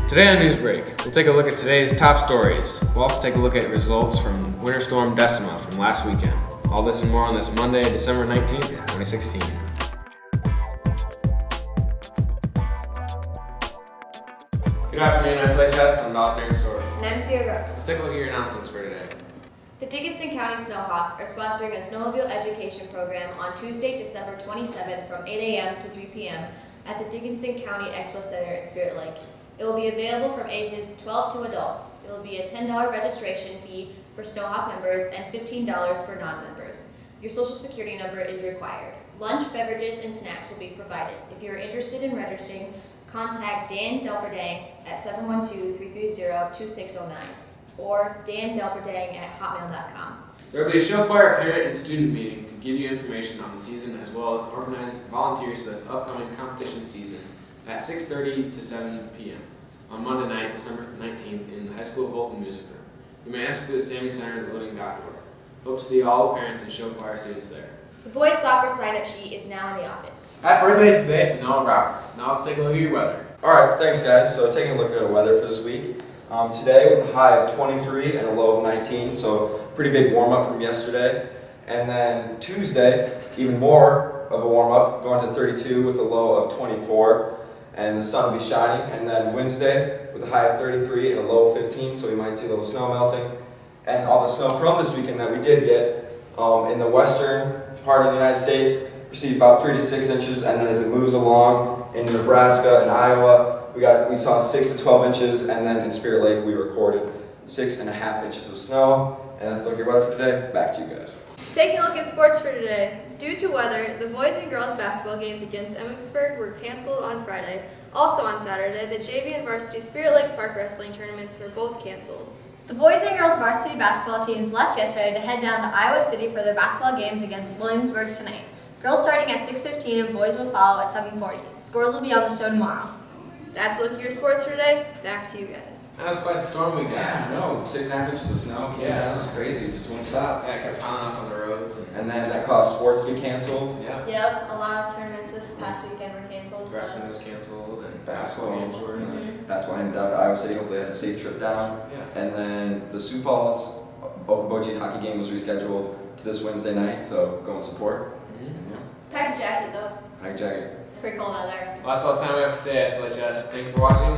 Today on Newsbreak, we'll take a look at today's top stories. We'll also take a look at results from Winter Storm Decima from last weekend. All this and more on this Monday, December 19th, 2016. Good afternoon, SLHS. I'm Dawson Story. And I'm Sierra Gross. Let's take a look at your announcements for today. The Dickinson County Snowhawks are sponsoring a snowmobile education program on Tuesday, December 27th from 8 a.m. to 3 p.m. at the Dickinson County Expo Center at Spirit Lake. It will be available from ages 12 to adults. It will be a $10 registration fee for Snowhawk members and $15 for non-members. Your social security number is required. Lunch, beverages, and snacks will be provided. If you are interested in registering, contact Dan Delperdang at 712-330-2609 or dandelperdang@hotmail.com. There will be a show choir parent and student meeting to give you information on the season as well as organize volunteers for this upcoming competition season at 6:30 to 7 p.m. on Monday night, December 19th in the High School Vocal Music Room. You may enter through the Sammy Center at loading.org. Hope to see all the parents and show choir students there. The boys soccer sign-up sheet is now in the office. Happy birthday today to Noah Roberts. Now let's take a look at your weather. Alright, thanks guys. So taking a look at the weather for this week. Today with a high of 23 and a low of 19, so pretty big warm-up from yesterday. And then Tuesday, even more of a warm-up, going to 32 with a low of 24. And the sun will be shining. And then Wednesday with a high of 33 and a low of 15, so we might see a little snow melting. And all the snow from this weekend that we did get in the western part of the United States received about 3 to 6 inches, and then as it moves along in Nebraska and Iowa, we saw 6 to 12 inches, and then in Spirit Lake we recorded 6.5 inches of snow. And that's the look at your weather for today. Back to you guys. Taking a look at sports for today. Due to weather, the boys and girls basketball games against Emmitsburg were canceled on Friday. Also on Saturday, the JV and varsity Spirit Lake Park wrestling tournaments were both canceled. The boys and girls varsity basketball teams left yesterday to head down to Iowa City for their basketball games against Williamsburg tonight. Girls starting at 6:15 and boys will follow at 7:40. The scores will be on the show tomorrow. That's a look at your sports for today. Back to you guys. That was quite the storm we got. Yeah, I know. 6.5 inches of snow came down. It was crazy. It just wouldn't stop. Yeah, it kept piling up on the roads. And then that caused sports to be canceled. Yeah. Yep, a lot of tournaments this past weekend were canceled. Wrestling was canceled and Basketball games were. Basketball heading down to Iowa City. Hopefully they had a safe trip down. Yeah. And then the Sioux Falls Okoboji hockey game was rescheduled to this Wednesday night, so go and support. Pack a jacket though. Hike jacket. Pretty cold out there. Well, that's all the time we have for today, SLHS. Thanks for watching.